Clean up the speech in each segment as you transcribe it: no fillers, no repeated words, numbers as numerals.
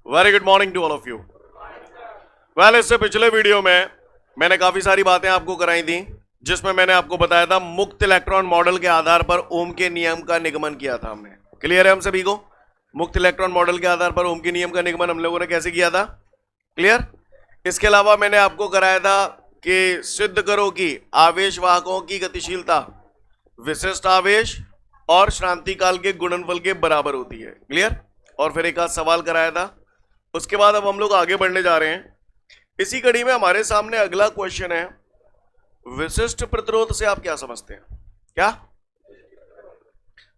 Very good morning to all of you. Well, इससे पिछले video में मैंने काफी सारी बातें आपको कराई थी, जिसमें मैंने आपको बताया था मुक्त इलेक्ट्रॉन मॉडल के आधार पर ओम के नियम का निगमन किया था हमने। क्लियर है हम सभी को? मुक्त इलेक्ट्रॉन मॉडल के आधार पर ओम के नियम का निगमन हम लोगों ने कैसे किया था? क्लियर। इसके अलावा मैंने आपको कराया था कि सिद्ध करो कि आवेश वाहकों की गतिशीलता विशिष्ट आवेश और श्रांति काल के गुणनफल के बराबर होती है। क्लियर। और फिर एक आध सवाल कराया था। उसके बाद अब हम लोग आगे बढ़ने जा रहे हैं। इसी कड़ी में हमारे सामने अगला क्वेश्चन है, विशिष्ट प्रतिरोध से आप क्या समझते हैं? क्या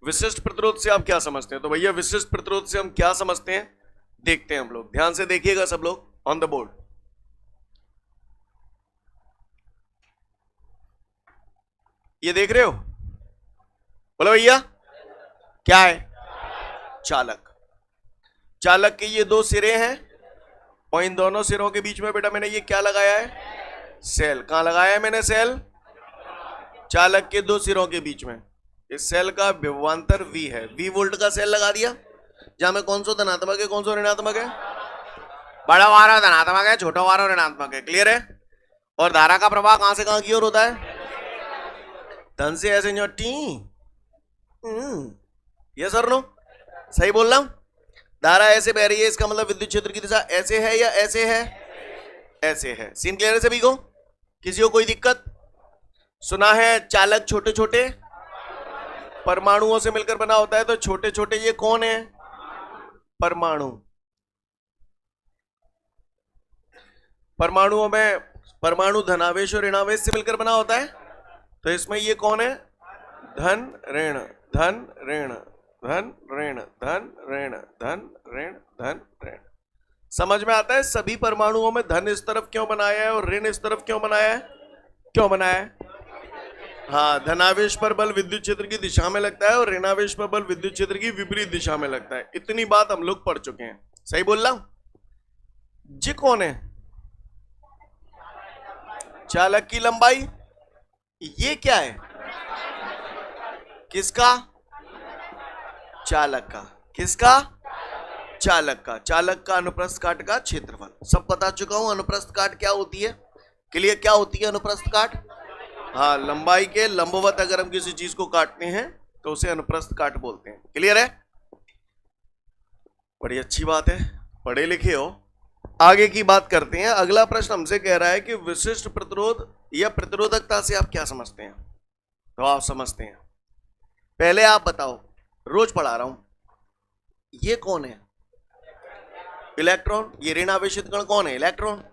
विशिष्ट प्रतिरोध से आप क्या समझते हैं? तो भैया विशिष्ट प्रतिरोध से हम क्या समझते हैं देखते हैं हम लोग। ध्यान से देखिएगा सब लोग ऑन द बोर्ड। ये देख रहे हो? बोलो भैया, क्या है? चालक। चालक के ये दो सिरे हैं और इन दोनों सिरों के बीच में बेटा मैंने ये क्या लगाया है? सेल। कहां लगाया है मैंने? सेल। चालक के दो सिरों के बीच में। इस सेल का विभवांतर V है। V वोल्ट का सेल लगा दिया, जहां में कौन सा धनात्मक है कौन सा ऋणात्मक है? बड़ा वाला धनात्मक है, छोटा वाला ऋणात्मक है। क्लियर है। और धारा का प्रवाह कहां से कहां की ओर होता है? धन से ऐसे जो टी। ये सर नो सही बोल रहा हूं? धारा ऐसे बह रही है, इसका मतलब विद्युत क्षेत्र की दिशा ऐसे है या ऐसे है? ऐसे है। सीन क्लियर है सभी को? किसी को कोई दिक्कत? सुना है चालक छोटे छोटे परमाणुओं से मिलकर बना होता है, तो छोटे छोटे ये कौन है? परमाणु। परमाणुओं में परमाणु धनावेश और ऋणावेश से मिलकर बना होता है, तो इसमें ये कौन है? धन ऋण धन ऋण धन ऋण धन ऋण धन ऋण धन ऋण। समझ में आता है? सभी परमाणुओं में धन इस तरफ क्यों बनाया है और ऋण इस तरफ क्यों बनाया है? क्यों बनाया है? हाँ, धनावेश पर बल विद्युत क्षेत्र की दिशा में लगता है और ऋणावेश पर बल विद्युत क्षेत्र की विपरीत दिशा में लगता है। इतनी बात हम लोग पढ़ चुके हैं। सही बोल रहा हूं? जी कौन है? चालक की लंबाई। ये क्या है? किसका? चालक का। किसका? चालक का। चालक का अनुप्रस्थ काट का क्षेत्रफल। सब बता चुका हूं। अनुप्रस्थ काट क्या होती है? क्लियर? क्या होती है अनुप्रस्थ काट? हाँ, लंबाई के लंबवत अगर हम किसी चीज को काटते हैं तो उसे अनुप्रस्थ काट बोलते हैं। क्लियर है? बड़ी अच्छी बात है, पढ़े लिखे हो। आगे की बात करते हैं। अगला प्रश्न हमसे कह रहा है कि विशिष्ट प्रतिरोध या प्रतिरोधकता से आप क्या समझते हैं? तो आप समझते हैं, पहले आप बताओ। रोज पढ़ा रहा हूं। ये कौन है? इलेक्ट्रॉन। ये ऋण आवेशित कण कौन है? इलेक्ट्रॉन।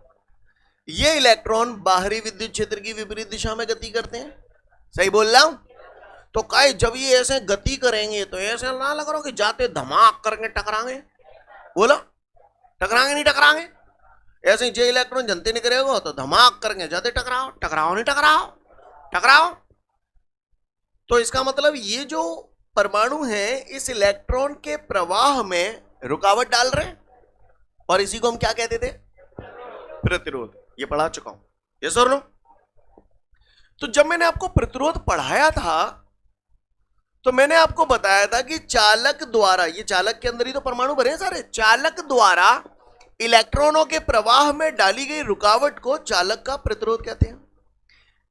ये इलेक्ट्रॉन बाहरी विद्युत क्षेत्र की विपरीत दिशा में गति करते हैं। सही बोल रहा हूं? तो काय जब ये ऐसे गति करेंगे तो ऐसे ना लग रहा कि जाते धमाक करके टकराएंगे। बोलो, टकराएंगे नहीं टकराएंगे? ऐसे जो इलेक्ट्रॉन जनते नहीं करेगा तो धमाक करेंगे, जाते टकराओ टकराओ नहीं टकराओ टकराओ। तो इसका मतलब ये जो परमाणु है इस इलेक्ट्रॉन के प्रवाह में रुकावट डाल रहे हैं, और इसी को हम क्या कहते थे? प्रतिरोध। ये पढ़ा चुका हूं। ये सर नो। तो जब मैंने आपको प्रतिरोध पढ़ाया था तो मैंने आपको बताया था कि चालक द्वारा, ये चालक के अंदर ही तो परमाणु भरे हैं सारे, चालक द्वारा इलेक्ट्रॉनों के प्रवाह में डाली गई रुकावट को चालक का प्रतिरोध कहते हैं।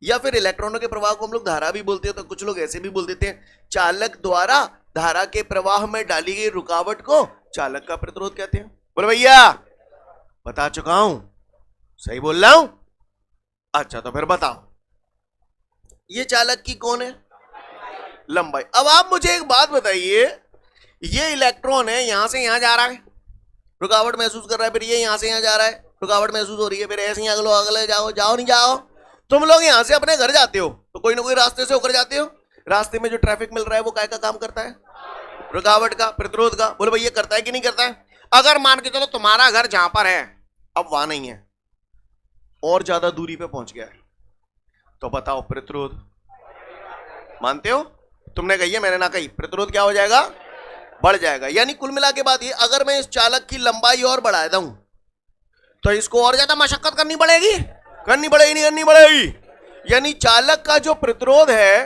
या फिर इलेक्ट्रॉनों के प्रवाह को हम लोग धारा भी बोलते हैं, तो कुछ लोग ऐसे भी बोल देते हैं चालक द्वारा धारा के प्रवाह में डाली गई रुकावट को चालक का प्रतिरोध कहते हैं। बोलो भैया, बता चुका हूं। सही बोल रहा हूं? अच्छा, तो फिर बताओ ये चालक की कौन है? लंबाई। अब आप मुझे एक बात बताइए, ये इलेक्ट्रॉन है, यहां से यहां जा रहा है, रुकावट महसूस कर रहा है, फिर ये यहां से यहां जा रहा है, रुकावट महसूस हो रही है, फिर ऐसे ही अगले जाओ जाओ नहीं जाओ। तुम लोग यहां से अपने घर जाते हो तो कोई ना कोई रास्ते से होकर जाते हो। रास्ते में जो ट्रैफिक मिल रहा है वो काय का काम करता है? रुकावट का, प्रतिरोध का। बोलो भैया, करता है कि नहीं करता है? अगर मान के चलो तुम्हारा घर जहां पर है अब वहां नहीं है और ज्यादा दूरी पे पहुंच गया है, तो बताओ प्रतिरोध मानते हो? तुमने कही है, मैंने ना कही। प्रतिरोध क्या हो जाएगा? बढ़ जाएगा। यानी कुल मिला के बात ये, अगर मैं इस चालक की लंबाई और बढ़ा दूं तो इसको और ज्यादा मशक्कत करनी पड़ेगी। करनी पड़ेगी नहीं करनी पड़ेगी? यानी चालक का जो प्रतिरोध है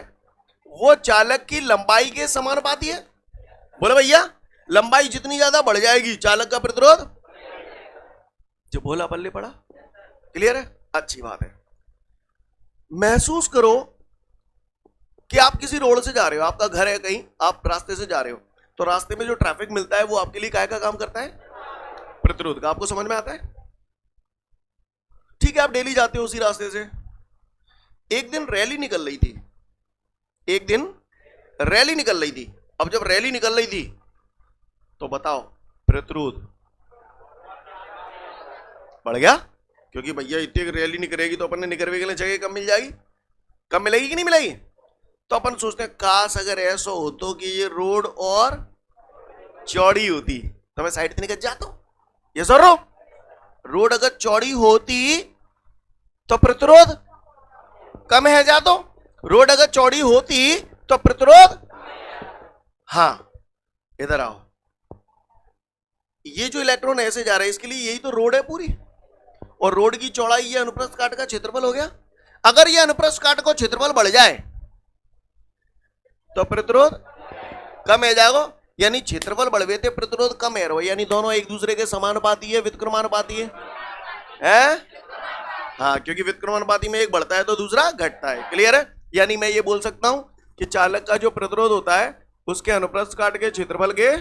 वो चालक की लंबाई के समानुपाती है। बोले भैया, लंबाई जितनी ज्यादा बढ़ जाएगी चालक का प्रतिरोध जो भोला पल्ले पड़ा। क्लियर है? अच्छी बात है। महसूस करो कि आप किसी रोड से जा रहे हो, आपका घर है कहीं, आप रास्ते से जा रहे हो, तो रास्ते में जो ट्रैफिक मिलता है वो आपके लिए काय का काम करता है? प्रतिरोध का। आपको समझ में आता है? ठीक है, आप डेली जाते हो उसी रास्ते से। एक दिन रैली निकल रही थी, एक दिन रैली निकल रही थी। अब जब रैली निकल रही थी तो बताओ, प्रतिरोध बढ़ गया, क्योंकि भैया इतनी रैली निकलेगी तो अपन ने निकलने के लिए जगह कम मिल जाएगी, कम मिलेगी कि नहीं मिलेगी? तो अपन सोचते हैं काश अगर ऐसा हो तो कि ये रोड और चौड़ी होती तो मैं साइड से निकल जाता हूं। ये सर रोड अगर चौड़ी होती तो प्रतिरोध कम है जातो, रोड अगर चौड़ी होती तो प्रतिरोध। हाँ, इधर आओ, ये जो इलेक्ट्रॉन ऐसे जा रहे हैं इसके लिए यही तो रोड है पूरी, और रोड की चौड़ाई ये अनुप्रस्थ काट का क्षेत्रफल हो गया। अगर ये अनुप्रस्थ काट का क्षेत्रफल बढ़ जाए तो प्रतिरोध कम है जाएगा, यानी क्षेत्रफल बढ़वे थे प्रतिरोध कम है, यानी दोनों एक दूसरे के समानुपाती है, व्युत्क्रमानुपाती है? हाँ, क्योंकि व्युत्क्रमानुपाती में एक बढ़ता है तो दूसरा घटता है। क्लियर है? यानी मैं ये बोल सकता हूं कि चालक का जो प्रतिरोध होता है उसके अनुप्रस्थ काट के क्षेत्रफल के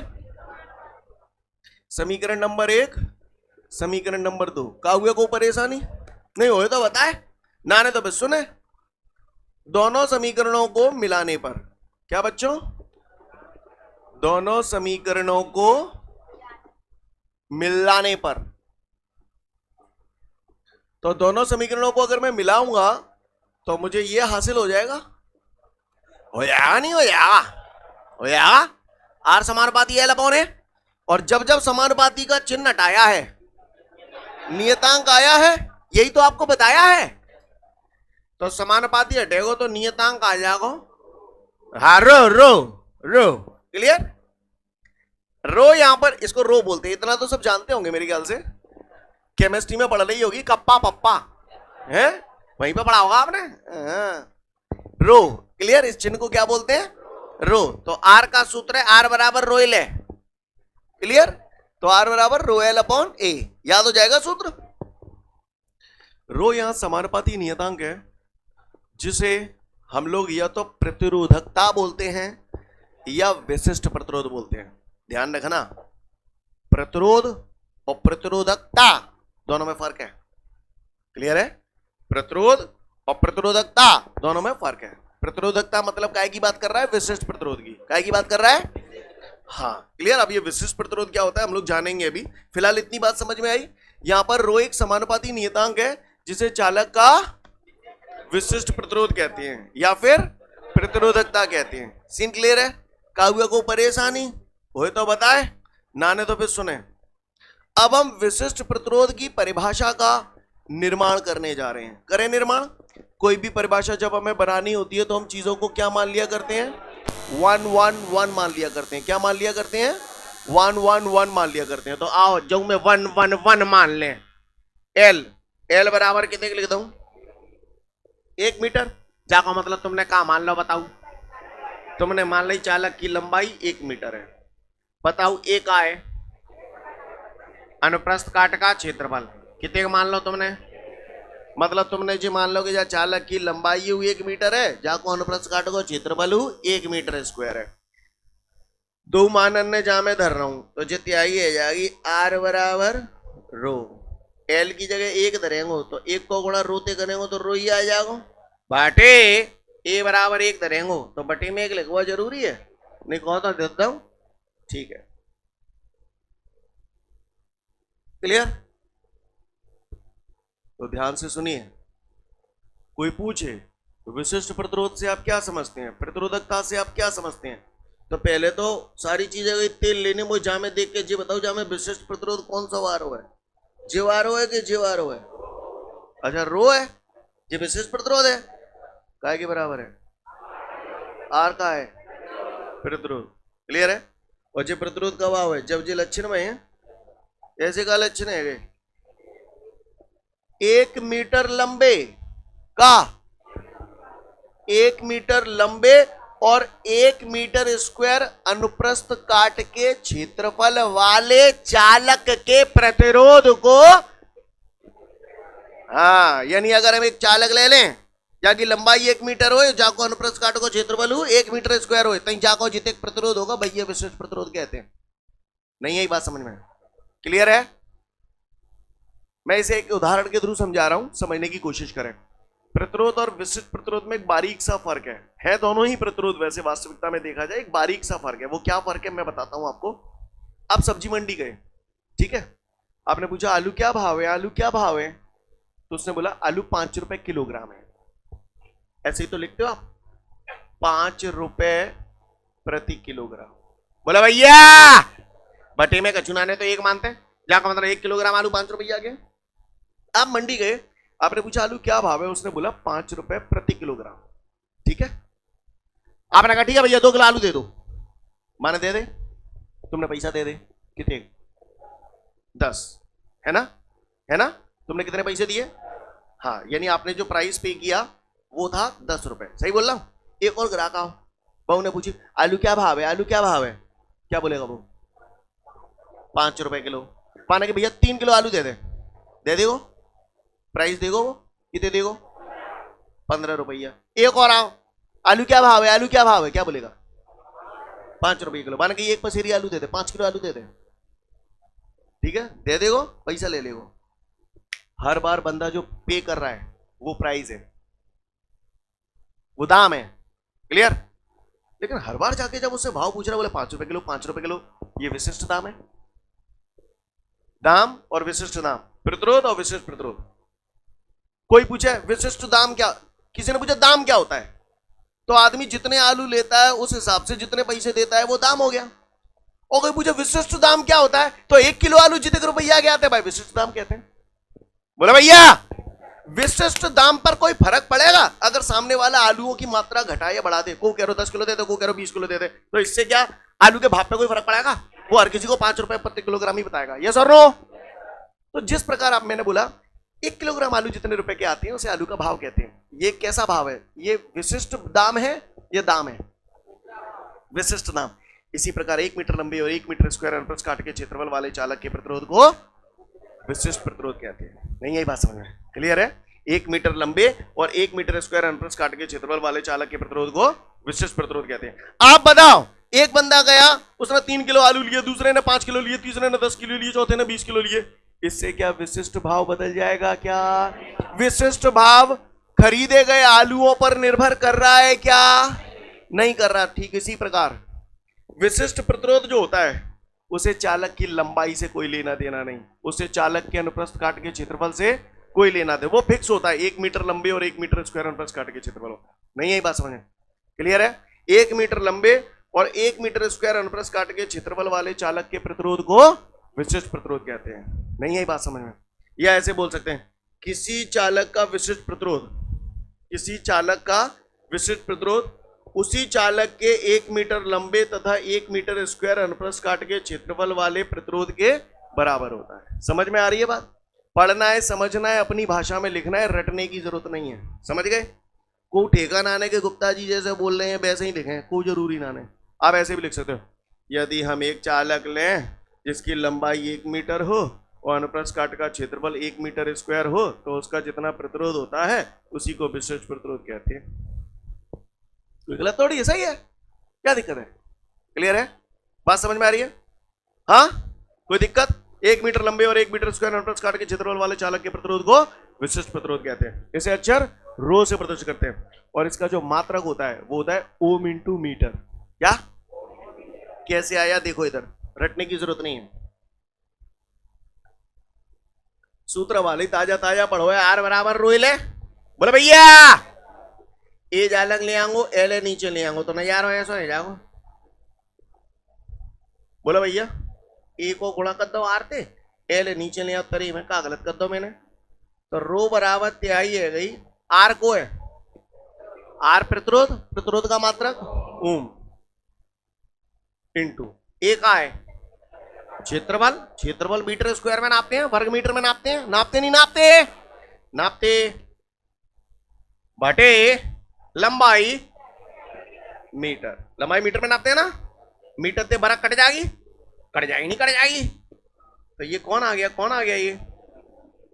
समीकरण नंबर 1 समीकरण नंबर 2 का हुआ को परेशानी नहीं हो तो बताए ना, ने तो बस सुने। दोनों समीकरणों को मिलाने पर क्या बच्चों, दोनों समीकरणों को मिलाने पर, तो दोनों समीकरणों को अगर मैं मिलाऊंगा तो मुझे यह हासिल हो जाएगा। हो जाएगा नहीं हो जाएगा? हो जाएगा। आर समानुपाती है लपौन है, और जब जब समानुपाती का चिन्ह हटाया है नियतांक आया है, यही तो आपको बताया है। तो समानुपाती हटेगा तो नियतांक आ जाएगा। हाँ, रो रो रो। क्लियर? रो यहां पर इसको रो बोलते हैं, इतना तो सब जानते होंगे मेरे ख्याल से, केमिस्ट्री में पढ़ रही होगी, कप्पा पप्पा है वहीं पे पढ़ा होगा आपने। रो। क्लियर? इस चिन्ह को क्या बोलते हैं? रो। तो आर का सूत्र है आर बराबर रो एल है। क्लियर? तो आर बराबर रो एल अपॉन ए, याद हो जाएगा सूत्र। रो यहां समानुपाती नियतांक है जिसे हम लोग या तो प्रतिरोधकता बोलते हैं या विशिष्ट प्रतिरोध बोलते हैं। ध्यान रखना, प्रतिरोध और प्रतिरोधकता दोनों में फर्क है। क्लियर है? प्रतिरोध और प्रतिरोधकता दोनों में फर्क है। प्रतिरोधकता मतलब काय की बात कर रहा है? विशिष्ट प्रतिरोध की। काय की बात कर रहा है? हाँ, क्लियर। अब ये विशिष्ट प्रतिरोध क्या होता है हम लोग जानेंगे अभी, फिलहाल इतनी बात समझ में आई। यहां पर रो एक समानुपाती नियतांक है जिसे चालक का विशिष्ट प्रतिरोध कहते हैं या फिर प्रतिरोधकता कहते हैं। सीन क्लियर है? काहुआ को परेशानी हो तो बताए, नाने तो फिर सुने। अब हम विशिष्ट प्रतिरोध की परिभाषा का निर्माण करने जा रहे हैं। करें निर्माण। कोई भी परिभाषा जब हमें बनानी होती है तो हम चीजों को क्या मान लिया करते हैं? 1 1 1 मान लिया करते हैं। क्या मान लिया करते हैं? 1 1 1 मान लिया करते हैं। तो आओ जो मैं 1 1 1 मान लें। एल एल बराबर कितने के लिख दूं? 1 मीटर। जाका मतलब तुमने कहा मान लो, बताओ। तुमने मान ली चालक की लंबाई 1 मीटर है। बताओ ए का है? अनुप्रस्थ काट का क्षेत्रफल कितने का मान लो तुमने? मतलब तुमने जी मान लो कि जा चालक की लंबाई 1 मीटर है, जाको अनुप्रस्थ काट को क्षेत्रफल 1 मीटर स्क्वायर है। दो मान अन्य जा मैं धर रहा हूं तो जितनी आई है जाएगी आर बराबर रो। एल की जगह 1 धरेंगे तो 1 को गुणा रोते करेंगे तो रो ही आ जाएगा। बाटे ए बराबर 1 धरेंगे तो बटे में 1 लिखवा जरूरी है, नहीं कहो तो देता हूं। ठीक है, क्लियर? तो ध्यान से सुनिए। कोई पूछे तो विशिष्ट प्रतिरोध से आप क्या समझते हैं, प्रतिरोधकता से आप क्या समझते हैं, तो पहले तो सारी चीजें तेल लेने में जामे देख के जी बताओ जामे विशिष्ट प्रतिरोध कौन सा वारो है? जीवारो है कि जीवारो है? अच्छा रो है, ये विशिष्ट प्रतिरोध है। काय के बराबर है? आर का है प्रतिरोध। क्लियर है? और जो प्रतिरोध का भाव है जब जे लक्षण में है, ऐसे का लक्षण है 1 मीटर लंबे का 1 मीटर लंबे और 1 मीटर स्क्वायर अनुप्रस्थ काट के क्षेत्रफल वाले चालक के प्रतिरोध को हाँ, यानी अगर हम एक चालक ले लें जाकी लंबाई 1 मीटर हो, जाको अनुप्रस्थ काट को क्षेत्रफल हो 1 मीटर स्क्वायर हो, तई जाको जितने प्रतिरोध होगा भैया विशिष्ट प्रतिरोध कहते हैं। नहीं यही बात समझ में क्लियर है? मैं इसे एक उदाहरण के थ्रू समझा रहा हूं, समझने की कोशिश करें। प्रतिरोध और विशिष्ट प्रतिरोध में एक बारीक सा फर्क है दोनों ही प्रतिरोध, वैसे वास्तविकता में देखा जाए एक बारीक सा फर्क है। वो क्या फर्क है मैं बताता हूं आपको। आप सब्जी मंडी गए, ठीक है, आपने पूछा आलू क्या भाव है, आलू क्या भाव है, तो उसने बोला आलू 5 रुपए किलोग्राम है। ऐसे ही तो लिखते हो आप, 5 रुपए प्रति किलोग्राम। बोला भैया बटे में कचुनाने तो एक मानते हैं, जाकर मतलब 1 किलोग्राम आलू 5 रुपये आ गए। आप मंडी गए, आपने पूछा आलू क्या भाव है, उसने बोला 5 रुपए प्रति किलोग्राम। ठीक है, आपने कहा ठीक है भैया 2 किलो आलू दे दो। माने दे दे, तुमने पैसा दे दे कितने, 10, है ना, है ना, तुमने कितने पैसे दिए, हाँ, यानी आपने जो प्राइस पे किया वो था 10 रुपए, सही बोल रहा हूं। एक और ग्राहक आओ, बहू ने पूछी आलू क्या भाव है, आलू क्या भाव है, क्या बोलेगा वो, 5 रुपए किलो। पाने के भैया 3 किलो आलू दे देगो, प्राइस देगो वो कितने देगो, 15 रुपया। एक और आओ, आलू क्या भाव है, आलू क्या भाव है, क्या बोलेगा, 5 रुपये किलो। माने कि एक पसेरी आलू दे दे, 5 किलो आलू दे दे, ठीक है, दे देगो, पैसा ले लेगो। हर बार बंदा जो पे कर रहा है वो प्राइस है, वो दाम है, क्लियर। लेकिन हर बार जाके जब उससे भाव पूछ रहा है, बोले 5 रुपए किलो, 5 रुपए किलो, ये विशिष्ट दाम है। दाम और विशिष्ट दाम, प्रतिरोध और विशिष्ट प्रतिरोध। कोई पूछे विशिष्ट दाम क्या, किसी ने पूछा दाम क्या होता है, तो आदमी जितने आलू लेता है उस हिसाब से जितने पैसे देता है वो दाम हो गया। और कोई पूछे विशिष्ट दाम क्या होता है, तो 1 किलो आलू जितने रुपया के आते हैं भाई विशिष्ट दाम कहते हैं। बोला भैया विशिष्ट दाम पर कोई फर्क पड़ेगा अगर सामने वाला आलूओं की मात्रा घटाए या बढ़ा दे, को कह रहे 10 किलो दे दे, को कह रहे 20 किलो दे दे, तो इससे क्या आलू के भाव पे कोई फर्क पड़ेगा, वो हर किसी को 5 रुपए प्रति किलोग्राम ही बताएगा, यस और नो। तो जिस प्रकार आप, मैंने बोला 1 किलोग्राम आलू जितने रुपए के आते हैं उसे आलू का भाव कहते हैं। ये कैसा भाव है, ये विशिष्ट दाम है, ये दाम है, विशिष्ट दाम। इसी प्रकार 1 मीटर लंबे और 1 मीटर स्क्वायर अनुप्रस्थ काट के क्षेत्रफल वाले चालक के प्रतिरोध को विशिष्ट प्रतिरोध कहते हैं। नहीं यही बात समझ में क्लियर है? 1 मीटर लंबे और 1 मीटर स्क्वायर अनुप्रस्थ काट के क्षेत्रफल वाले चालक के प्रतिरोध को विशिष्ट प्रतिरोध कहते हैं। आप बताओ, एक बंदा गया उसने 3 किलो आलू लिए, दूसरे ने 5 किलो लिए, तीसरे ने 10 किलो लिए, चौथे ने 20 किलो लिए, इससे क्या विशिष्ट भाव बदल जाएगा क्या? विशिष्ट भाव खरीदे गए आलूओं पर निर्भर कर रहा है क्या? नहीं कर रहा। ठीक इसी प्रकार विशिष्ट प्रतिरोध जो होता है उसे चालक की लंबाई से कोई लेना देना नहीं, उसे चालक के अनुप्रस्थ काट के क्षेत्रफल से कोई लेना दे, वो फिक्स होता है। 1 मीटर लंबे और 1 मीटर स्क्वायर अनुप्रस्थ काट के क्षेत्रफल होता है। नहीं यही बात समझे क्लियर है? 1 मीटर लंबे और 1 मीटर स्क्वायर अनुप्रस्थ काट के क्षेत्रफल वाले चालक के प्रतिरोध को विशिष्ट प्रतिरोध कहते हैं। नहीं यही बात समझ में? या ऐसे बोल सकते हैं, किसी चालक का विशिष्ट प्रतिरोध, किसी चालक का विशिष्ट प्रतिरोध उसी चालक के 1 मीटर लंबे तथा 1 मीटर स्क्वायर अनुप्रस्थ काट के क्षेत्रफल वाले प्रतिरोध के बराबर होता है। समझ में आ रही है बात? पढ़ना है, समझना है, अपनी भाषा में लिखना है, रटने की जरूरत नहीं है। समझ गए? को ठेका नाने के गुप्ता जी जैसे बोल रहे हैं वैसे ही लिखें, कोई जरूरी ना नहीं। आप ऐसे भी लिख सकते हो, यदि हम एक चालक लें जिसकी लंबाई 1 मीटर हो और अनुप्रस्थ काट का क्षेत्रफल 1 मीटर स्क्वायर हो, तो उसका जितना प्रतिरोध होता है उसी को विशिष्ट प्रतिरोध कहते हैं। कोई गलत थोड़ी है, सही है, क्या दिक्कत है? क्लियर है? बात समझ में आ रही है? हाँ, कोई दिक्कत? 1 मीटर लंबे और 1 मीटर स्क्वायर अनुप्रस्थ काट के क्षेत्रफल वाले चालक के प्रतिरोध को विशिष्ट प्रतिरोध कहते हैं। इसे अक्षर रो से प्रदर्शित करते हैं और इसका जो मात्रक होता है वो होता है ओम इंटू मीटर। क्या कैसे आया देखो, इधर रटने की जरूरत नहीं है, सूत्र वाली ताजा ताजा पढ़ो है। आर बराबर रो ले, बोले भैया ए जालक ले आऊंगो, एल नीचे ले आऊंगो तो नहीं यार ऐसा नहीं जाओ। बोला भैया ए को गुणा कर दो आर ते, एल नीचे ले आओ तरी में, का गलत कर दो मैंने, तो रो बराबर तिहाई है गई, आर को है, आर प्रतिरोध, प्रतिरोध का मात्रक ओम इंटू ए का है क्षेत्रफल, क्षेत्रफल मीटर स्क्वायर में नापते हैं, वर्ग मीटर में नापते हैं, नापते नहीं नापते, नापते, बटे लंबाई मीटर, लंबाई मीटर में नापते हैं ना, मीटर से बरक कट जाएगी, कट जाएगी नहीं कट जाएगी, तो ये कौन आ गया, कौन आ गया, ये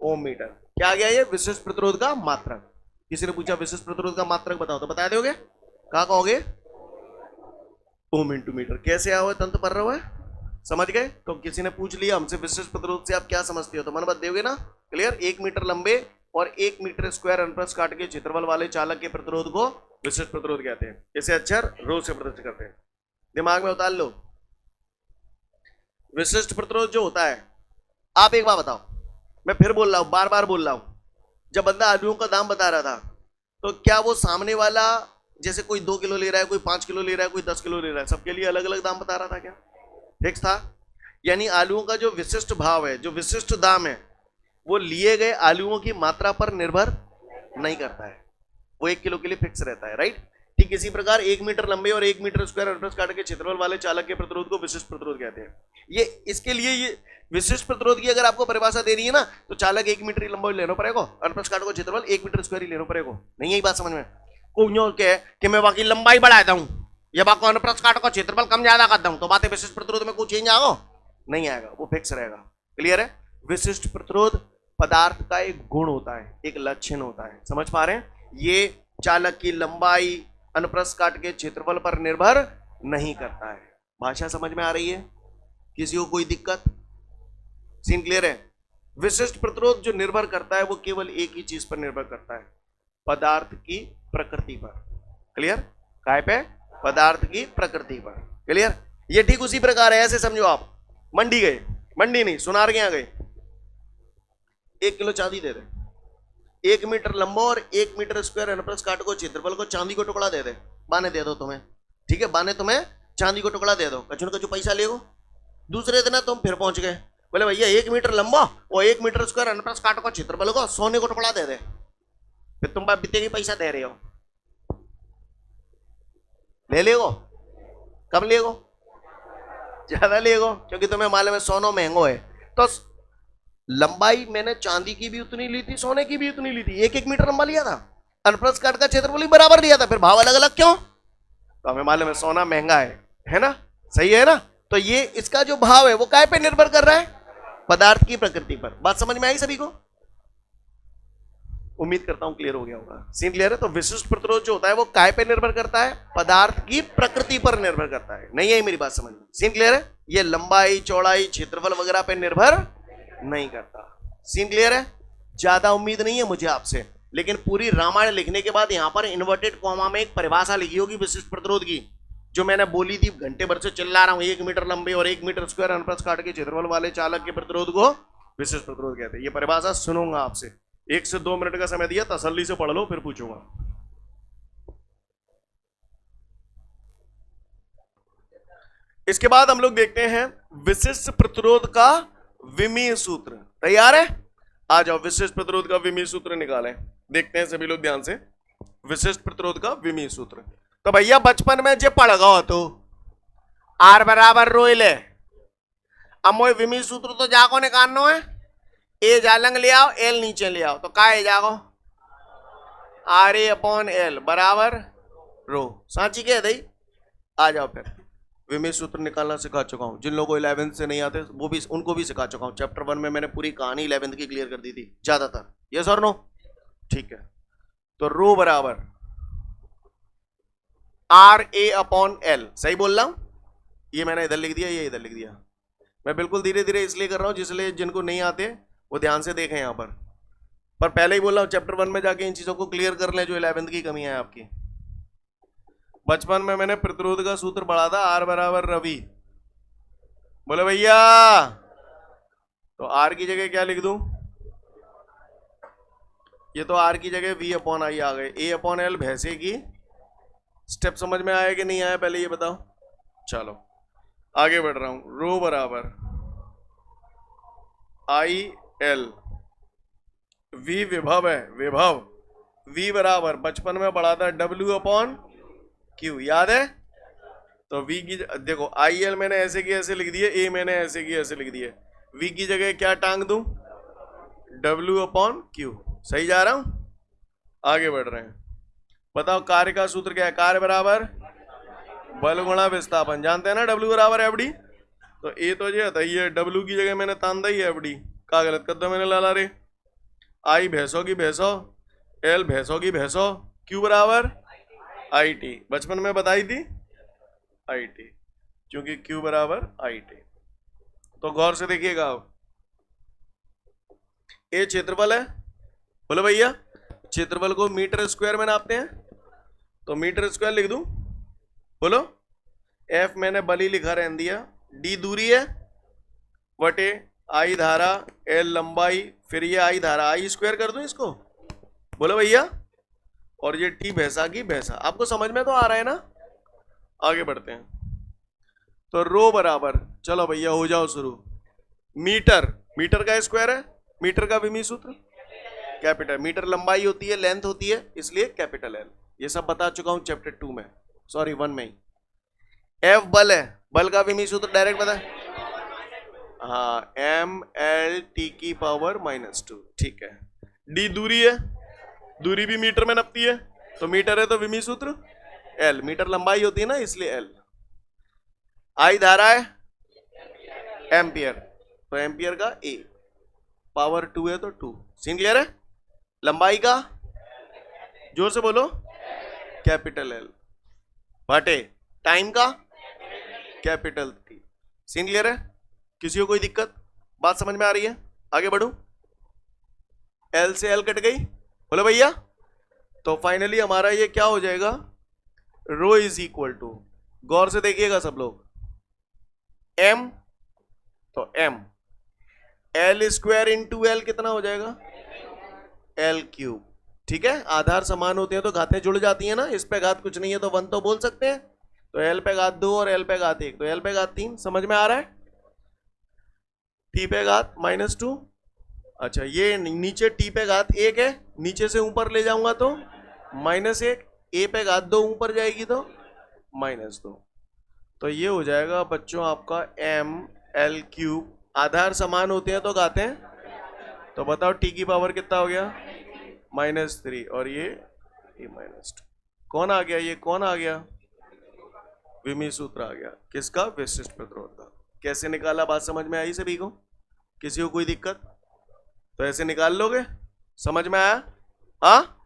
ओम मीटर। क्या आ गया ये? विशिष्ट प्रतिरोध का मात्रक। किसी ने पूछा विशिष्ट प्रतिरोध का मात्रक बताओ, तो बता दोगे? कहा कहोगे? Ohm into metre. कैसे आया हुआ तंत्र पर रहा है, समझ गए? तो किसी ने पूछ लिया हमसे विशिष्ट प्रतिरोध से आप क्या समझते हो, तो मन बता दोगे ना? क्लियर? 1 मीटर लंबे और 1 मीटर स्क्वायर अनुप्रस्थ काट के क्षेत्रफल वाले चालक के प्रतिरोध को विशिष्ट प्रतिरोध कहते हैं। इसे अक्षर रो से प्रदर्शित करते हैं, दिमाग में उतार लो। विशिष्ट प्रतिरोध जो होता है, आप एक बार बताओ, मैं फिर बोल रहा हूं, बार बार बोल रहा हूं, जब बंदा आलूओं का दाम बता रहा था, तो क्या वो सामने वाला जैसे कोई 2 किलो ले रहा है, कोई 5 किलो ले रहा है, कोई 10 किलो ले रहा है, सबके लिए अलग अलग दाम बता रहा था क्या? फिक्स था? यानी आलूओं का जो विशिष्ट भाव है, जो विशिष्ट दाम है, वो लिए गए आलूओं की मात्रा पर निर्भर नहीं करता है, वो 1 किलो के लिए फिक्स रहता है, राइट? ठीक इसी प्रकार 1 मीटर लंबे और 1 मीटर स्क्वायर अनुप्रस्थ काट के क्षेत्रफल वाले चालक के प्रतिरोध को विशिष्ट प्रतिरोध कहते हैं। ये इसके लिए ये विशिष्ट प्रतिरोध की अगर आपको परिभाषा देनी है ना, तो चालक 1 मीटर लंबा लेना पड़ेगा, अनुप्रस्थ काट को क्षेत्रफल 1 मीटर स्क्वायर ही लेना पड़ेगा। नहीं यही बात समझ में? कोई कहे कि मैं बाकी लंबाई बढ़ाता हूं या बाकी अनुप्रस्थ काट को क्षेत्रफल कम ज्यादा करता हूं, तो बातें विशिष्ट प्रतिरोध में कुछ चेंज आएगा? नहीं आएगा, वो फिक्स रहेगा। क्लियर है? विशिष्ट प्रतिरोध पदार्थ का एक गुण होता है, एक लक्षण होता है, समझ पा रहे हैं? ये चालक की लंबाई अनुप्रस्थ काट के क्षेत्रफल पर निर्भर नहीं करता है। भाषा समझ में आ रही है? किसी को कोई दिक्कत? सीन क्लियर है? विशिष्ट प्रतिरोध जो निर्भर करता है वो केवल एक ही चीज पर निर्भर करता है, पदार्थ की प्रकृति पर। क्लियर? काय पे? पदार्थ की प्रकृति पर। क्लियर? ये ठीक उसी प्रकार है, ऐसे समझो आप मंडी गए, मंडी नहीं सुनार के यहां गए, 1 किलो चांदी दे दे, 1 मीटर लंबा और 1 मीटर स्क्वायर अनुप्रस्थ काट को क्षेत्रफल को चांदी को टुकड़ा दे दे, बाने दे दो तुम्हें, ठीक है? बाने तुम्हें चांदी को टुकड़ा दे दो, कचुन कचू पैसा ले गो। दूसरे दिन तुम फिर पहुंच गए, बोले भैया 1 मीटर लंबा और 1 मीटर स्क्वायर अनुप्रस्थ काट को क्षेत्रफल को सोने को टुकड़ा दे दे, फिर तुम बीते की पैसा दे रहे हो, ले लेगो? कब लेगो? ज्यादा लेगो, क्योंकि तुम्हें मालूम है सोना महंगो है। तो लंबाई मैंने चांदी की भी उतनी ली थी, सोने की भी उतनी ली थी, 1-1 मीटर लंबा लिया था, अनुप्रस्थ काट का क्षेत्रफल भी बराबर लिया था, फिर भाव अलग अलग क्यों? तो हमें मालूम है सोना महंगा है ना? सही है ना? तो ये इसका जो भाव है वो काय पे निर्भर कर रहा है? पदार्थ की प्रकृति पर। बात समझ में आई सभी को? उम्मीद करता हूं क्लियर हो गया होगा। सीन क्लियर है? तो विशिष्ट प्रतिरोध जो होता है वो काय पे निर्भर करता है? पदार्थ की प्रकृति पर निर्भर करता है। नहीं है मेरी बात समझ में? सीन क्लियर है? ये लंबाई, चौड़ाई, क्षेत्रफल वगैरह पे निर्भर नहीं करता। सीन क्लियर है? ज्यादा उम्मीद नहीं है मुझे आपसे, लेकिन पूरी रामायण लिखने के बाद यहां पर इन्वर्टेड कॉमा में एक परिभाषा लिखी होगी विशिष्ट प्रतिरोध की, जो मैंने बोली थी, घंटे भर से चिल्ला रहा हूं, 1 मीटर लंबे और 1 मीटर स्क्वायर अनुप्रस्थ काट के क्षेत्रफल वाले चालक के प्रतिरोध को विशिष्ट प्रतिरोध कहते हैं। ये परिभाषा सुनूंगा आपसे, 1 से 2 मिनट का समय दिया, तसल्ली से पढ़ लो, फिर पूछूंगा। इसके बाद हम लोग देखते हैं विशिष्ट प्रतिरोध का विमीय सूत्र। तैयार है? आ जाओ, विशिष्ट प्रतिरोध का विमीय सूत्र निकालें। देखते हैं सभी लोग ध्यान से, विशिष्ट प्रतिरोध का विमीय सूत्र। तो भैया बचपन में जो पढ़ गो तो आर बराबर रो एल है, अब मोए विमीय सूत्र तो जाको निकालना है, ए जालंग ले आओ, एल नीचे ले आओ, तो का है जागो? आर ए अपॉन एल बराबर रो। सांची कह दई? आ जाओ, फिर विमीय सूत्र निकालना सिखा चुका हूं, जिन लोगों को 11th से नहीं आते वो भी, उनको भी सिखा चुका हूं। चैप्टर 1 में मैंने पूरी कहानी 11th की क्लियर कर दी थी ज्यादातर। यस और नो? ठीक है। तो रो बराबर आर ए अपॉन एल, सही बोल रहा हूं? ये मैंने इधर लिख दिया, ये इधर लिख दिया। मैं बिल्कुल धीरे धीरे इसलिए कर रहा हूं जिसलिए जिनको नहीं आते वो ध्यान से देखें यहां पर पहले ही बोल रहा हूं चैप्टर 1 में जाके इन चीजों को क्लियर कर लें जो 11th की कमी है आपकी। बचपन में मैंने प्रतिरोध का सूत्र पढ़ा था, आर बराबर रवि। बोले भैया, तो आर की जगह क्या लिख दूं? ये तो आर की जगह वी अपॉन आई आ गए, ए अपॉन एल भैंसे की। स्टेप समझ में आया कि नहीं आया पहले ये बताओ। चलो आगे बढ़ रहा हूं। रो बराबर आई एल, वी विभव है, विभव। वी बराबर बचपन में पढ़ा था डब्ल्यू अपॉन क्यू, याद है? तो वी की देखो, आई एल मैंने ऐसे की ऐसे लिख दिए, ए मैंने ऐसे की ऐसे लिख दिए, वी की जगह क्या टांग दूं? W upon Q. सही जा रहा हूं? आगे बढ़ रहे हैं। बताओ कार्य का सूत्र क्या है? कार्य बराबर बल गुणा विस्थापन। जानते हैं ना, डब्ल्यू बराबर एफ डी। तो ए तो ये था, ये डब्ल्यू की जगह मैंने तान दी एफ डी। का गलत कर दो मैंने लाला रे। आई भैंसों की भैंसों, एल भैंसों की भैंसों, क्यू बराबर आई टी, बचपन में बताई थी आई टी, क्योंकि क्यू बराबर आई टी। तो गौर से देखिएगा, आप ए क्षेत्रफल है, बोलो भैया, क्षेत्रफल को मीटर स्क्वायर में नापते हैं, तो मीटर स्क्वायर लिख दूं, बोलो। एफ मैंने बली लिखा रहने दिया, डी दूरी है वटे आई धारा, एल लंबाई, फिर ये आई धारा, आई स्क्वायर कर दूं इसको, बोलो भैया, और ये टी भैंसा की भैंसा। आपको समझ में तो आ रहा है ना? आगे बढ़ते हैं। तो रो बराबर, चलो भैया हो जाओ शुरू, मीटर, मीटर का स्क्वायर है, मीटर का विमी सूत्र कैपिटल, मीटर लंबाई होती है, लेंथ होती है, इसलिए कैपिटल एल। ये सब बता चुका हूं चैप्टर 2 में, सॉरी 1 में ही। एफ बल है, बल का विमी सूत्र डायरेक्ट बता, हाँ एम एल टी की पावर -2, ठीक है। डी दूरी है, दूरी भी मीटर में नपती है, तो मीटर है तो विमी सूत्र एल, मीटर लंबाई होती है ना इसलिए एल। आई धारा है एम्पियर, तो एम्पियर का ए, पावर 2 है तो 2, सीन क्लियर है। लंबाई का, जोर से बोलो, कैपिटल एल, बटे टाइम का कैपिटल टी, सीन क्लियर है। किसी को कोई दिक्कत, बात समझ में आ रही है? आगे बढ़ू, एल से एल कट गई, बोलो भैया। तो फाइनली हमारा ये क्या हो जाएगा, रो इज इक्वल टू, गौर से देखिएगा सब लोग, एम, तो M L square into L कितना हो जाएगा, एल क्यूब, ठीक है। आधार समान होते हैं तो घातें जुड़ जाती हैं ना, इस पे घात कुछ नहीं है तो 1 तो बोल सकते हैं, तो एल पे घात 2 और एल पे घात 1, तो एल पे घात 3, समझ में आ रहा है। टी पे घात -2, अच्छा ये नीचे टी पे घात 1 है, नीचे से ऊपर ले जाऊंगा तो -1, ए पे घात 2 ऊपर जाएगी तो -2, तो ये हो जाएगा बच्चों आपका एम एल क्यूब। आधार समान होते हैं तो घातें, तो बताओ टी की पावर कितना हो गया, -3, और ये -2, कौन आ गया, ये कौन आ गया, विमी सूत्र आ गया, किसका, विशिष्ट प्रतिरोध का। कैसे निकाला, बात समझ में आई सभी को? किसी को कोई दिक्कत? तो ऐसे निकाल लोगे, समझ में आया? हाँ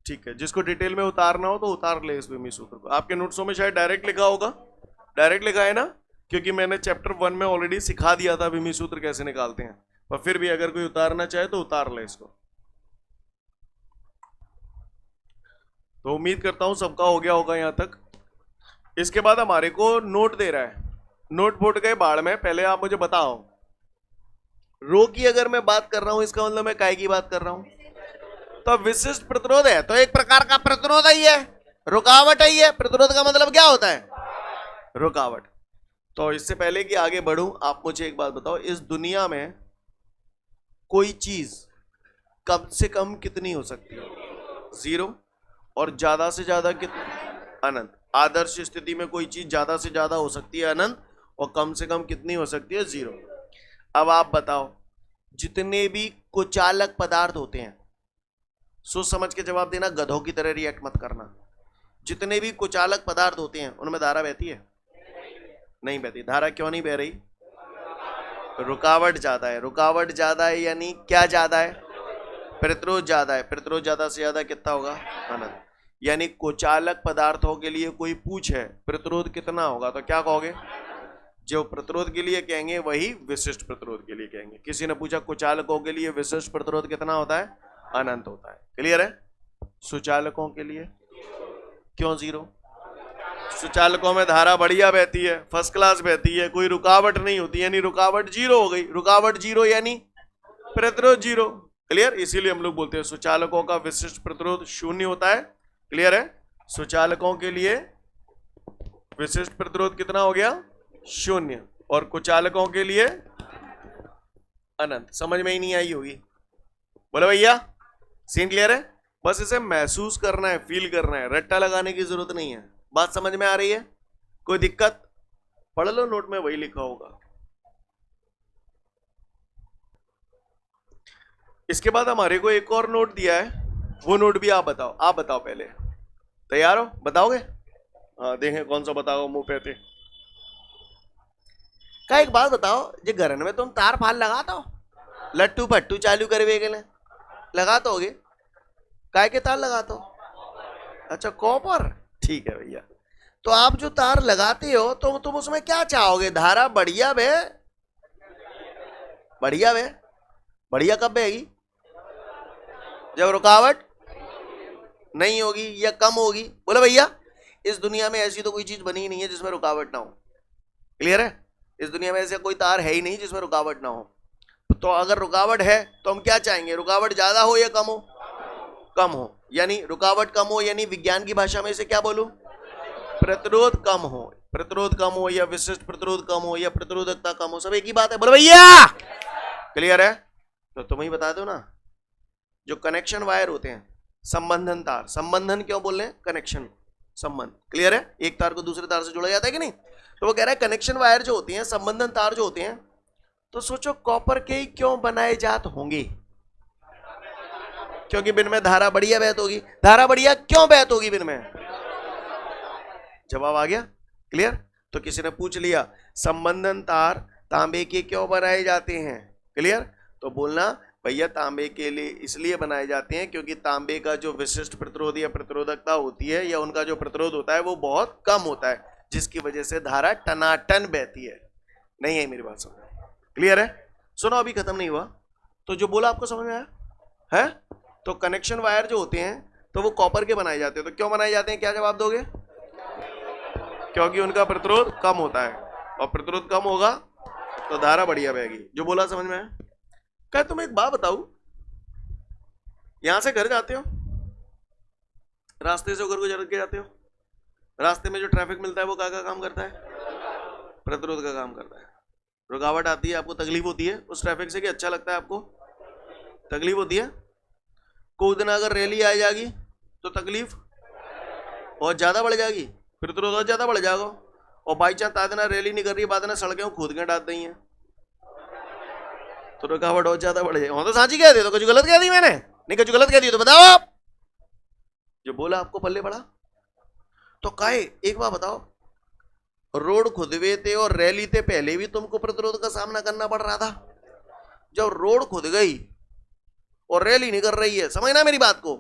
ठीक है, जिसको डिटेल में उतारना हो तो उतार ले इस विमी सूत्र को। आपके नोट्सों में शायद डायरेक्ट लिखा होगा, डायरेक्ट लिखा है ना, क्योंकि मैंने चैप्टर 1 में ऑलरेडी सिखा दिया था विमी सूत्र कैसे निकालते हैं, पर फिर भी अगर कोई उतारना चाहे तो उतार ले इसको। तो उम्मीद करता हूं सबका हो गया होगा यहां तक। इसके बाद हमारे को नोट दे रहा है, नोट बोर्ड गए बाढ़ में। पहले आप मुझे बताओ, रो की अगर मैं बात कर रहा हूं इसका मतलब मैं काय की बात कर रहा हूं, तो विशिष्ट प्रतिरोध है तो एक प्रकार का प्रतिरोध ही है, रुकावट ही है। प्रतिरोध का मतलब क्या होता है, रुकावट। तो इससे पहले कि आगे बढ़ूं, आप मुझे एक बात बताओ, इस दुनिया में कोई चीज कम से कम कितनी हो सकती है, 0, और ज्यादा से ज्यादा कितनी, अनंत। आदर्श स्थिति में कोई चीज ज्यादा से ज्यादा हो सकती है अनंत, और कम से कम कितनी हो सकती है, 0। अब आप बताओ, जितने भी कुचालक पदार्थ होते हैं, सोच समझ के जवाब देना, गधों की तरह रिएक्ट मत करना। जितने भी कुचालक पदार्थ होते हैं उनमें धारा बहती है, नहीं बहती। धारा क्यों नहीं बह रही, रुकावट ज्यादा है। रुकावट ज्यादा है यानी क्या ज्यादा है, प्रतिरोध ज्यादा है। प्रतिरोध ज्यादा से ज्यादा कितना होगा, अनंत। यानी कुचालक पदार्थों के लिए कोई पूछे प्रतिरोध कितना होगा तो क्या कहोगे, जो प्रतिरोध के लिए कहेंगे वही विशिष्ट प्रतिरोध के लिए कहेंगे। किसी ने पूछा कुचालकों के लिए विशिष्ट प्रतिरोध कितना होता है, अनंत होता है। क्लियर है। सुचालकों के लिए क्यों 0, सुचालकों में धारा बढ़िया बहती है, फर्स्ट क्लास बहती है, कोई रुकावट नहीं होती, यानी रुकावट 0 हो गई। रुकावट 0 यानी प्रतिरोध 0। क्लियर। इसीलिए हम लोग बोलते हैं सुचालकों का विशिष्ट प्रतिरोध 0 होता है। क्लियर है। सुचालकों के लिए विशिष्ट प्रतिरोध कितना हो गया, 0, और कुचालकों के लिए अनंत। समझ में ही नहीं आई होगी, बोले भैया। सीन क्लियर है। बस इसे महसूस करना है, फील करना है, रट्टा लगाने की जरूरत नहीं है। बात समझ में आ रही है, कोई दिक्कत? पढ़ लो, नोट में वही लिखा होगा। इसके बाद हमारे को एक और नोट दिया है, वो नोट भी आप बताओ। आप बताओ पहले, तैयार हो, बताओगे? हाँ देखें कौन सा बताओ मुंह पे थे। का एक बात बताओ, जो घर में तुम तार फाल लगा दो, लट्टू पट्टू चालू करवे के लिए लगा तो होगे, काय के तार लगा तो, अच्छा कॉपर, ठीक है भैया। तो आप जो तार लगाते हो तो तुम उसमें क्या चाहोगे, धारा बढ़िया बे, बढ़िया बे, बढ़िया कब बहेगी, जब रुकावट नहीं होगी या कम होगी। बोले भैया इस दुनिया में ऐसी तो कोई चीज बनी ही नहीं है जिसमें रुकावट ना हो, क्लियर है, इस दुनिया में ऐसा कोई तार है ही नहीं जिसमें रुकावट ना हो। तो अगर रुकावट है तो हम क्या चाहेंगे, रुकावट ज्यादा हो या कम हो, कम हो, यानी रुकावट कम हो, यानी विज्ञान की भाषा में इसे क्या बोलूं, प्रतिरोध कम हो, प्रतिरोध कम हो या विशिष्ट प्रतिरोध कम हो या प्रतिरोधकता कम हो, सब एक ही बात है। बोले भैया क्लियर है। तो तुम ही बता दो ना, जो कनेक्शन वायर होते हैं, संबंधन तार, संबंधन क्यों बोल रहे हैं, कनेक्शन संबंध, क्लियर है, एक तार को दूसरे तार से जोड़ा जाता है कि नहीं। तो वो कह रहा है कनेक्शन वायर जो होती हैं, संबंधन तार जो होते हैं, तो सोचो कॉपर के ही क्यों बनाए जात होंगे, क्योंकि बिन में धारा बढ़िया बहत होगी। धारा बढ़िया क्यों बहत होगी बिन में, जवाब आ गया, क्लियर। तो किसी ने पूछ लिया संबंधन तार तांबे के क्यों बनाए जाते हैं, क्लियर, तो बोलना भैया तांबे के लिए इसलिए बनाए जाते हैं क्योंकि तांबे का जो विशिष्ट प्रतिरोध या प्रतिरोधकता होती है या उनका जो प्रतिरोध होता है वो बहुत कम होता है, जिसकी वजह से धारा टनाटन बहती है। नहीं है मेरी बात समझ, क्लियर है। सुनो अभी खत्म नहीं हुआ, तो जो बोला आपको समझ में आया है। तो कनेक्शन वायर जो होते हैं तो वो कॉपर के बनाए जाते हैं, तो क्यों बनाए जाते हैं, क्या जवाब दोगे, क्योंकि उनका प्रतिरोध कम होता है, और प्रतिरोध कम होगा तो धारा बढ़िया बहेगी। जो बोला समझ में आया। क्या तुम एक बात बताओ, यहां से घर जाते हो, रास्ते से घर को जरूर के जाते हो, रास्ते में जो ट्रैफिक मिलता है वो क्या काम करता है, प्रतिरोध का काम करता है। रुकावट आती है, आपको तकलीफ होती है उस ट्रैफिक से कि अच्छा लगता है, आपको तकलीफ होती है। कोई दिन अगर रैली आ जाएगी तो तकलीफ बहुत ज्यादा बढ़ जाएगी, प्रतिरोध बहुत ज्यादा बढ़ जाएगा। और बाई चांस तादना रैली नहीं कर रही, बाद में सड़कें खुद के डाल दी हैं तो रुकावट बहुत ज्यादा बढ़ जाएगी। तो सांची कह दी, तो कुछ गलत कह दी मैंने, नहीं कुछ गलत कह दी तो बताओ आप, जो बोला आपको पल्ले पड़ा। तो काहे एक बात बताओ, रोड खुदवे थे और रैली थे पहले भी तुमको प्रतिरोध का सामना करना पड़ रहा था, जब रोड खुद गई और रैली नहीं कर रही है, समझना मेरी बात को,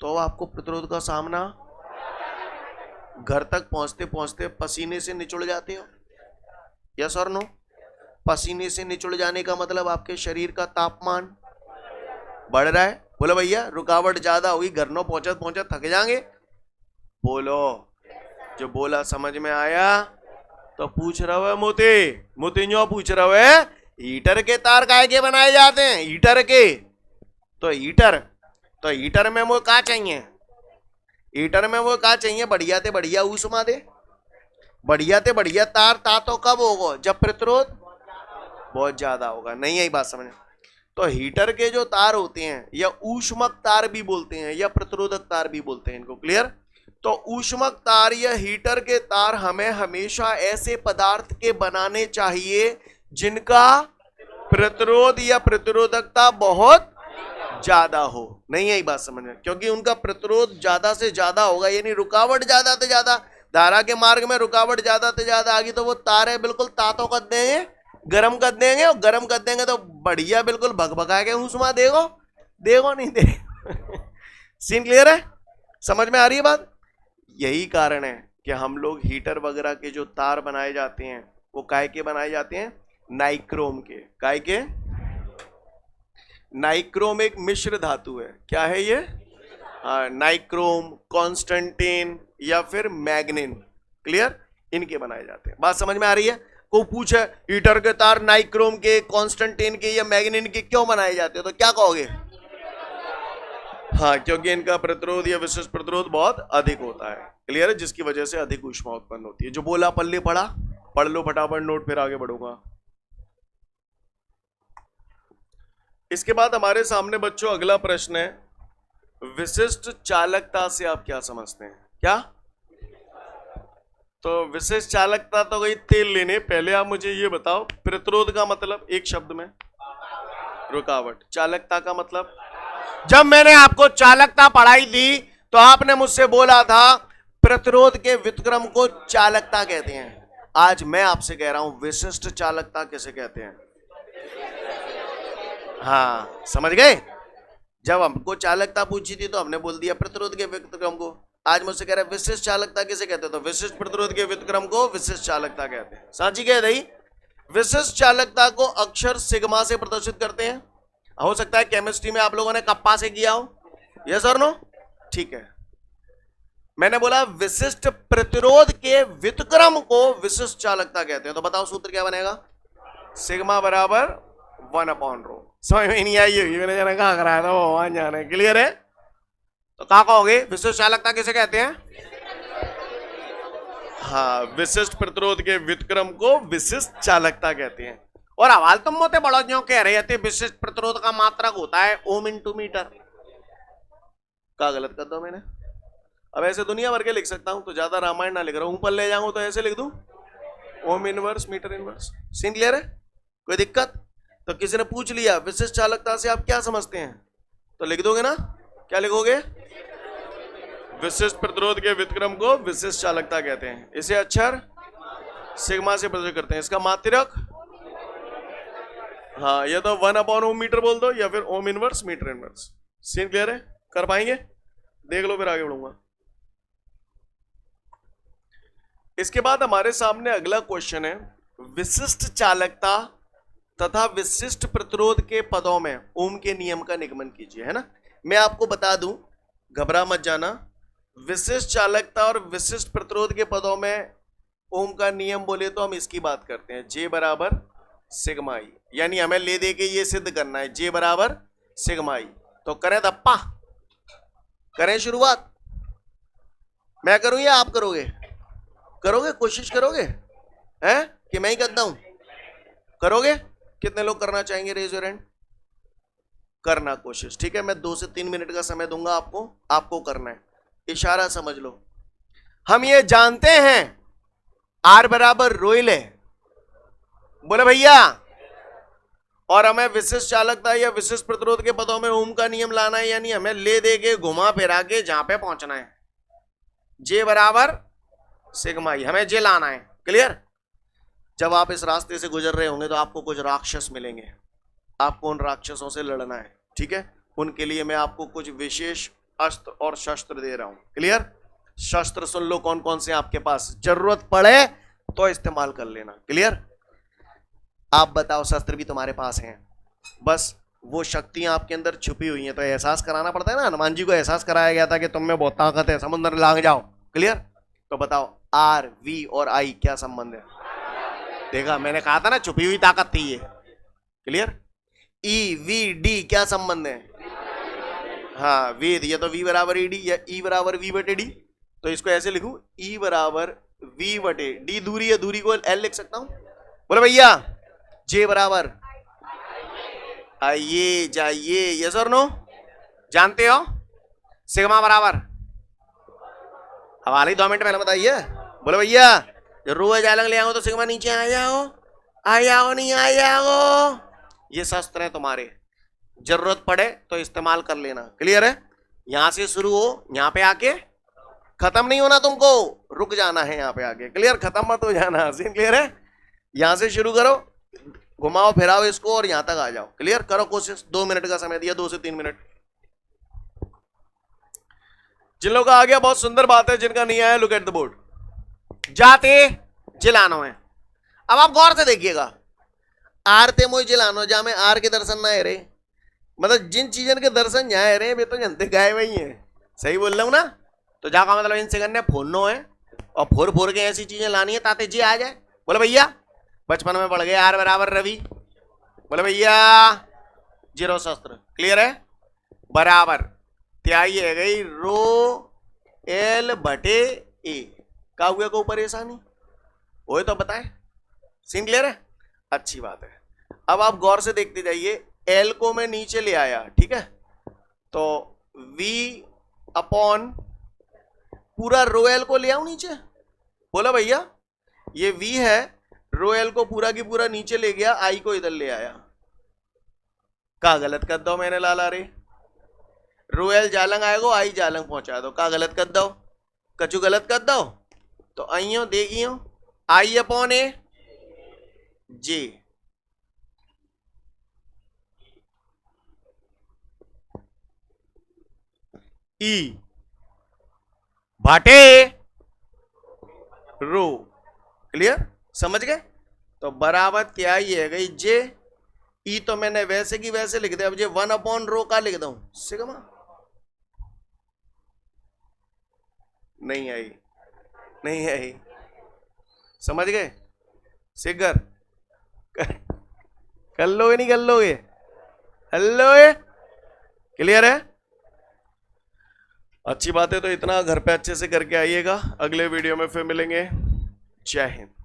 तो आपको प्रतिरोध का सामना, घर तक पहुंचते पहुंचते पसीने से निचुड़ जाते हो, यस और नो। पसीने से निचुड़ जाने का मतलब आपके शरीर का तापमान बढ़ रहा है। बोलो भैया रुकावट ज्यादा होगी, घर नो पहुंचत पहुंचत थक जाएंगे। बोलो जो बोला समझ में आया। तो पूछ रहा है मोती जो पूछ रहा है, हीटर के तार काहे के बनाए जाते हैं, हीटर के, तो हीटर में वो क्या चाहिए, हीटर में वो क्या चाहिए, बढ़िया ते बढ़िया ऊष्मा दे, बढ़िया ते बढ़िया तार ता तो कब होगा, जब प्रतिरोध बहुत ज्यादा होगा। नहीं यही बात समझ। तो हीटर के जो तार होते हैं या ऊष्मक तार भी बोलते हैं या प्रतिरोधक तार भी बोलते हैं इनको, क्लियर। तो ऊष्मक तार या हीटर के तार हमें हमेशा ऐसे पदार्थ के बनाने चाहिए जिनका प्रतिरोध या प्रतिरोधकता बहुत ज्यादा हो। नहीं यही बात समझ में, क्योंकि उनका प्रतिरोध ज्यादा से ज्यादा होगा, यानी रुकावट ज्यादा से ज्यादा, धारा के मार्ग में रुकावट ज्यादा से ज्यादा आ गई तो वो तारे बिल्कुल तातों कर देंगे, गर्म कर देंगे, और गर्म कर देंगे तो बढ़िया बिल्कुल भगभगा के ऊष्मा देगो नहीं देगो। सीन क्लियर है, समझ में आ रही है बात। यही कारण है कि हम लोग हीटर वगैरह के जो तार बनाए जाते हैं वो काय के बनाए जाते हैं, नाइक्रोम के। काय के, नाइक्रोम एक मिश्र धातु है, क्या है ये, नाइक्रोम, कॉन्स्टेंटीन या फिर मैग्नीन, क्लियर, इनके बनाए जाते हैं। बात समझ में आ रही है। को पूछे हीटर के तार नाइक्रोम के, कॉन्स्टेंटीन के या मैग्नीन के क्यों बनाए जाते हैं, तो क्या कहोगे, हाँ क्योंकि इनका प्रतिरोध या विशिष्ट प्रतिरोध बहुत अधिक होता है, क्लियर है, जिसकी वजह से अधिक ऊष्मा उत्पन्न होती है। जो बोला पल्ले पढ़ा, पढ़ लो फटाफट नोट, फिर आगे बढ़ूंगा। इसके बाद हमारे सामने बच्चों अगला प्रश्न है, विशिष्ट चालकता से आप क्या समझते हैं, क्या। तो विशिष्ट चालकता तो गई तेल लेने, पहले आप मुझे ये बताओ प्रतिरोध का मतलब एक शब्द में, रुकावट, चालकता का मतलब। जब मैंने आपको चालकता पढ़ाई थी तो आपने मुझसे बोला था प्रतिरोध के व्युत्क्रम को चालकता कहते हैं। आज मैं आपसे कह रहा हूं विशिष्ट चालकता किसे कहते हैं। हाँ समझ गए। जब हमको चालकता पूछी थी तो हमने बोल दिया प्रतिरोध के व्युत्क्रम को। आज मुझसे कह रहे हैं विशिष्ट चालकता किसे कहते हैं, तो विशिष्ट प्रतिरोध के व्युत्क्रम को विशिष्ट चालकता कहते हैं। सांची कह रही विशिष्ट चालकता को अक्षर सिग्मा से प्रदर्शित करते हैं। हो सकता है केमिस्ट्री में आप लोगों ने कप्पा से किया हो, यस और नो, ठीक है। मैंने बोला विशिष्ट प्रतिरोध के व्युत्क्रम को विशिष्ट चालकता कहते हैं। तो बताओ सूत्र क्या बनेगा, सिग्मा बराबर 1/ρ। समझ में नहीं आई होगी, मैंने जाना कहाँ कराया था वो वहां जाना, क्लियर है। तो कहा कहोगे विशिष्ट चालकता किसे कहते हैं, हाँ विशिष्ट प्रतिरोध के व्युत्क्रम को विशिष्ट चालकता कहते हैं। और हवाल तुम मोते बड़ो जो कह रहे थे विशिष्ट प्रतिरोध का मात्रक होता है ओम इंटू मीटर। का गलत कर दो मैंने, अब ऐसे दुनिया भर के लिख सकता हूं, तो ज्यादा रामायण ना लिख रहा हूं, ऊपर ले जाऊंगा तो ऐसे लिख दूं ohm inverse metre inverse. Scene clear है, कोई दिक्कत। तो किसी ने पूछ लिया विशिष्ट चालकता से आप क्या समझते हैं, तो लिख दोगे ना, क्या लिखोगे, विशिष्ट प्रतिरोध के व्युत्क्रम को विशिष्ट चालकता कहते हैं। इसे अक्षर सिग्मा से प्रदर्शित करते हैं। इसका मात्रक, हाँ या तो 1/ओम मीटर बोल दो या फिर ohm inverse metre inverse. Scene clear है, कर पाएंगे, देख लो फिर आगे बढ़ूंगा। इसके बाद हमारे सामने अगला क्वेश्चन है, विशिष्ट चालकता तथा विशिष्ट प्रतिरोध के पदों में ओम के नियम का निगमन कीजिए, है ना। मैं आपको बता दूं, घबरा मत जाना, विशिष्ट चालकता और विशिष्ट प्रतिरोध के पदों में ओम का नियम बोले तो हम इसकी बात करते हैं, जे बराबर सिग्मा ई। यानी हमें ले दे के ये सिद्ध करना है, जे बराबर सिग्मा ई। तो करें धप्पा, करें शुरुआत, मैं करूं या आप करोगे, करोगे कोशिश करोगे हैं कि मैं ही करता हूं, करोगे। कितने लोग करना चाहेंगे, रेज योर हैंड, करना कोशिश, ठीक है। मैं 2 से 3 मिनट का समय दूंगा आपको, आपको करना है, इशारा समझ लो। हम ये जानते हैं आर बराबर रोइल है, बोले भैया, और हमें विशिष्ट चालकता या विशिष्ट प्रतिरोध के पदों में ओम का नियम लाना है, यानी हमें ले दे के घुमा फिरा के जहां पे पहुंचना है, जे बराबर सिग्मा ई, हमें जे लाना है, क्लियर। जब आप इस रास्ते से गुजर रहे होंगे तो आपको कुछ राक्षस मिलेंगे, आपको उन राक्षसों से लड़ना है, ठीक है। उनके लिए मैं आपको कुछ विशेष अस्त्र और शस्त्र दे रहा हूं, क्लियर। शस्त्र सुन लो कौन कौन से आपके पास, जरूरत पड़े तो इस्तेमाल कर लेना, क्लियर। आप बताओ, शस्त्र भी तुम्हारे पास हैं, बस वो शक्तियां आपके अंदर छुपी हुई हैं, तो एहसास कराना पड़ता है ना। हनुमान जी को एहसास कराया गया था कि तुम में बहुत ताकत है, समुद्र लांग जाओ, क्लियर। तो बताओ आर वी और आई क्या संबंध है, देखा मैंने कहा था ना छुपी हुई ताकत थी ये, क्लियर। ई वी डी क्या संबंध है, हाँ वेद, या तो वी बराबर ई डी या ई बराबर वी बटे डी। तो इसको ऐसे लिखूं, ई बराबर वी बटे डी, दूरी है, दूरी को एल लिख सकता हूं। बोले भैया जे बराबर आइए जाइए, यस और नो, जानते हो सिग्मा बराबर, हमारी 2 मिनट पहले बताइए। बोले भैया जब रोज जालंग ले आओ तो सिग्मा नीचे आ जाओ, आ जाओ नहीं आ जाओ, ये शस्त्र है तुम्हारे, जरूरत पड़े तो इस्तेमाल कर लेना, क्लियर है। यहां से शुरू हो, यहां पे आके खत्म नहीं होना, तुमको रुक जाना है यहां पे आके, क्लियर, खत्म मत हो जाना, सीन क्लियर है। यहां से शुरू करो, घुमाओ फिराओ इसको और यहां तक आ जाओ, क्लियर। करो कोशिश, 2 मिनट का समय दिया, 2 से 3 मिनट। जिन लोगों का आ गया बहुत सुंदर बात है, जिनका नहीं आया लुक एट द बोर्ड, जाते जिलानो है। अब आप गौर से देखिएगा, आर ते मोई जिलानो, जा में आर के दर्शन ना है रे, मतलब जिन चीजों के दर्शन यहाँ रहे वे तो जनते गाय वही है, सही बोल रहा हूं ना। तो जा का मतलब इनसे करने फोड़नो है और फोड़ फोड़ के ऐसी चीजें लानी है ताते जी आ जाए। बोले भैया बचपन में पढ़ गए आर बराबर रवि, बोले भैया जीरो शस्त्र, क्लियर है, बराबर त्याई है गई रो एल बटे ए, का हुआ को परेशानी वो तो बताए, सीन क्लियर है, अच्छी बात है। अब आप गौर से देखते जाइए, एल को मैं नीचे ले आया, ठीक है, तो v अपॉन पूरा रो एल को ले आऊं नीचे, बोला भैया ये v है, रो एल को पूरा की पूरा नीचे ले गया, आई को इधर ले आया, का गलत कर दो मैंने लाला रे, रो एल जालंग आएगो, आई जालंग पहुंचा दो, का गलत कर दो, कचू गलत कर दो, तो आइयो देखियो आई अपॉन ए जे, ई भाटे रो। क्लियर, समझ गए? तो बराबर क्या ही है गई जे, ई तो मैंने वैसे की वैसे लिख दिया, अब जे 1/रो का लिख दूं सिग्मा। नहीं आई, नहीं आई, समझ गए? सिगर कर लोगे नहीं कर लोगे? हेलो, क्लियर है? अच्छी बात है, तो इतना घर पे अच्छे से करके आइएगा। अगले वीडियो में फिर मिलेंगे। जय हिंद।